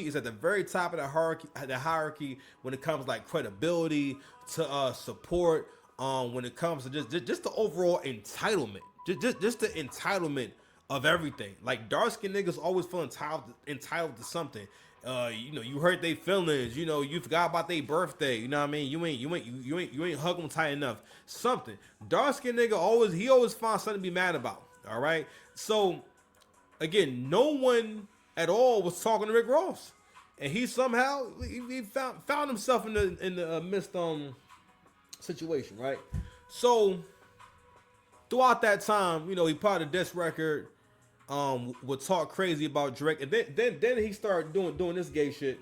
is at the very top of the hierarchy when it comes like credibility to support. When it comes to just the overall entitlement, just the entitlement of everything. Like dark skinned niggas always feel entitled to something. You hurt their feelings. You forgot about their birthday. You know what I mean? You ain't hug them tight enough. Something. Dark skinned nigga always finds something to be mad about. All right. So again, no one at all was talking to Rick Ross, and he somehow he found himself in the midst situation, right? So throughout that time, he part of this record, would talk crazy about Drake, and then he started doing this gay shit,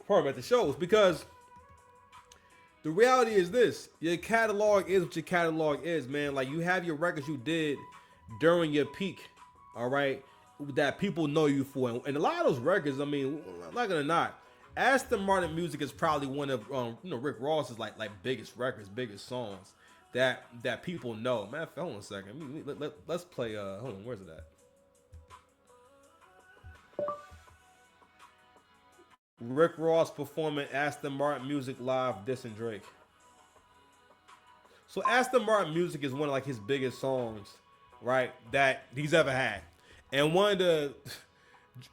pardon me, at the shows, because the reality is this: your catalog is what your catalog is, man. Like you have your records you did during your peak, all right, that people know you for, and a lot of those records, I mean, like it or not, Aston Martin music is probably one of Rick Ross's like biggest records, biggest songs that people know. Man, hold on a second. Let's play. Hold on, where's it at? Rick Ross performing Aston Martin music live dissing Drake. So Aston Martin music is one of like his biggest songs, right? That he's ever had, and one of the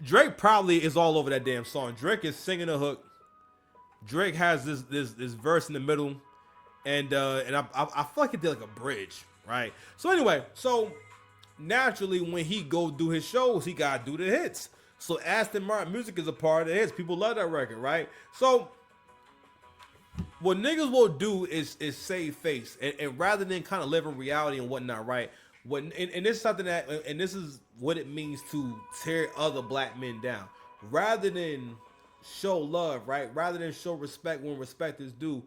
Drake probably is all over that damn song. Drake is singing the hook. Drake has this verse in the middle, and I feel like it did like a bridge, right? So anyway, naturally when he go do his shows, he gotta do the hits. So Aston Martin music is a part of the hits. People love that record, right? So what niggas will do is save face, and rather than kind of live in reality and whatnot, right? And this is something and this is what it means to tear other black men down. Rather than show love, right? Rather than show respect when respect is due,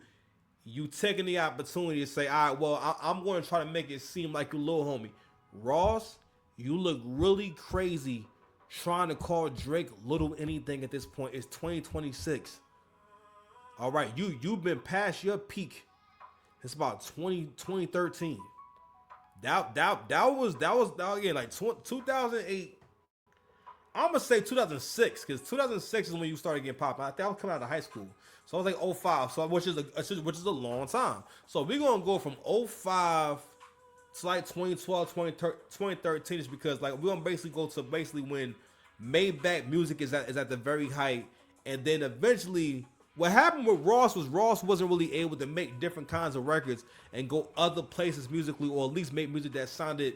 you taking the opportunity to say, all right, well, I'm going to try to make it seem like your little homie. Ross, you look really crazy trying to call Drake little anything at this point. It's 2026. All right, you've been past your peak. It's about 2013. That was again like 2008. I'm gonna say 2006 because 2006 is when you started getting popped. I think I was coming out of high school, so I was like 05, so which is a long time. So we're gonna go from 05 to like 2012, 2013 is because like we're gonna basically go to basically when Maybach music is at the very height, and then eventually what happened with Ross wasn't really able to make different kinds of records and go other places musically, or at least make music that sounded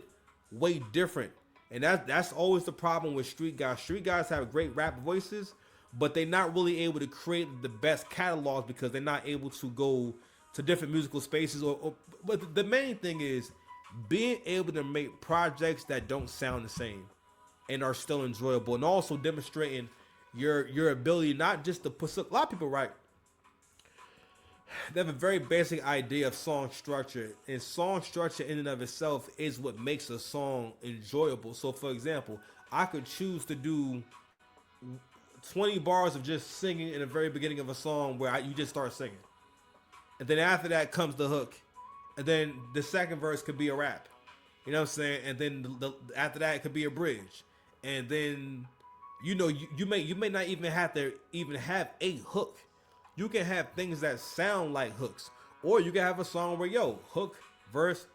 way different. And that's always the problem with street guys. Street guys have great rap voices, but they're not really able to create the best catalogs because they're not able to go to different musical spaces. But the main thing is being able to make projects that don't sound the same and are still enjoyable, and also demonstrating your ability not just to put. A lot of people, right, they have a very basic idea of song structure, and song structure in and of itself is what makes a song enjoyable. So for example, I could choose to do 20 bars of just singing in the very beginning of a song where you just start singing, and then after that comes the hook, and then the second verse could be a rap, you know what I'm saying, and then after that it could be a bridge, and then you may not even have to have a hook. You can have things that sound like hooks, or you can have a song where hook, verse,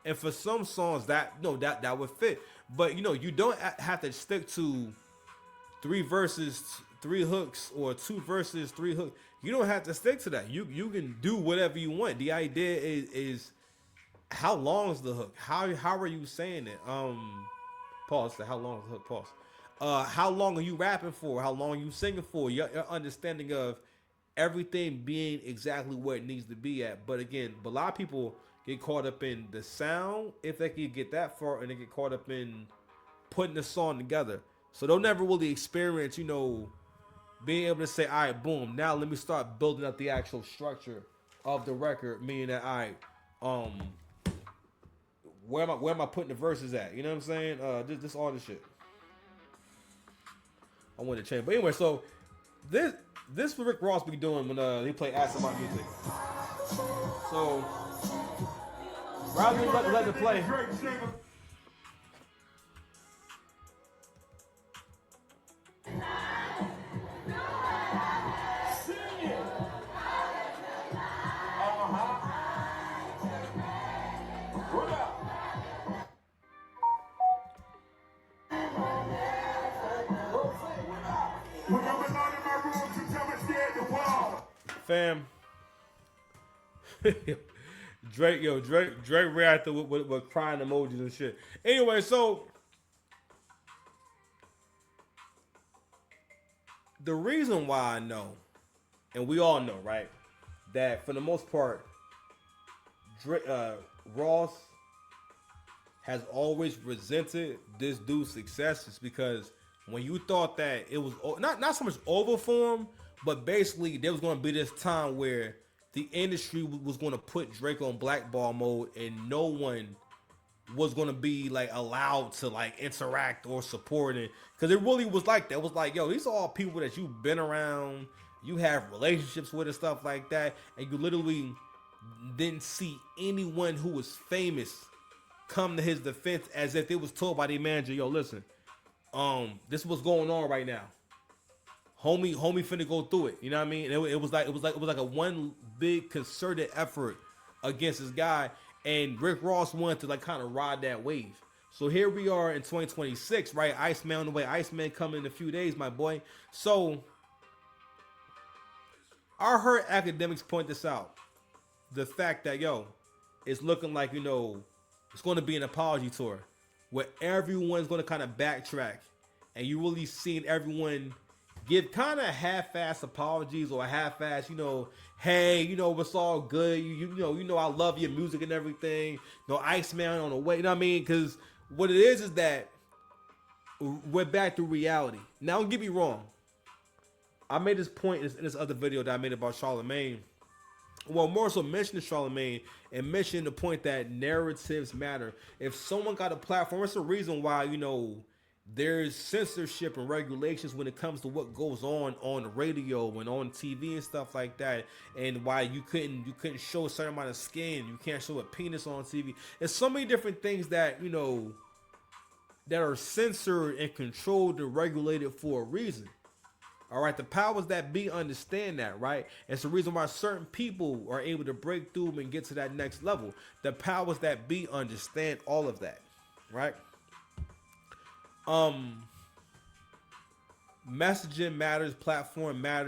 and for some songs that would fit. But you don't have to stick to 3 verses, 3 hooks, or 2 verses, 3 hooks. You don't have to stick to that. You can do whatever you want. The idea is how long is the hook? How are you saying it? Pause. How long is the hook? Pause. How long are you rapping for? How long are you singing for? Your understanding of everything being exactly where it needs to be at. But again, a lot of people get caught up in the sound if they can get that far, and they get caught up in putting the song together. So they'll never really experience, being able to say, all right, boom, now let me start building up the actual structure of the record, meaning that, all right, where am I putting the verses at? You know what I'm saying? This all this shit. I wanted to change, but anyway, so this what Rick Ross be doing when he play Aston Martin music. So rather than let it play, Fam, Drake reacted with crying emojis and shit. Anyway, so the reason why I know, and we all know, right, that for the most part, Drake, Ross has always resented this dude's success is because when you thought that it was not so much over for him, but basically there was going to be this time where the industry was going to put Drake on blackball mode and no one was going to be like allowed to like interact or support it, because it really was like that. It was like, yo, these are all people that you've been around, you have relationships with and stuff like that, and you literally didn't see anyone who was famous come to his defense as if it was told by the manager, yo, listen, this is what's going on right now. Homie finna go through it. You know what I mean? It was like a one big concerted effort against this guy, and Rick Ross wanted to like kind of ride that wave. So here we are in 2026, right? Iceman on the way. Iceman coming in a few days, my boy. So I heard academics point this out. The fact that, yo, it's looking like, you know, it's going to be an apology tour where everyone's going to kind of backtrack, and you really seen everyone give kind of half-ass apologies or half-ass, you know, hey, you know, it's all good. You know, I love your music and everything. You know, Iceman on the way. You know what I mean? Because what it is that we're back to reality. Now, don't get me wrong. I made this point in this other video that I made about Charlemagne. Well, more so mentioning Charlemagne and mentioning the point that narratives matter. If someone got a platform, it's a reason why, you know, there's censorship and regulations when it comes to what goes on the radio and on TV and stuff like that, and why you couldn't show a certain amount of skin, you can't show a penis on TV. There's so many different things that, you know, that are censored and controlled and regulated for a reason. All right, the powers that be understand that, right? It's the reason why certain people are able to break through and get to that next level. The powers that be understand all of that, right? Messaging matters, platform matters.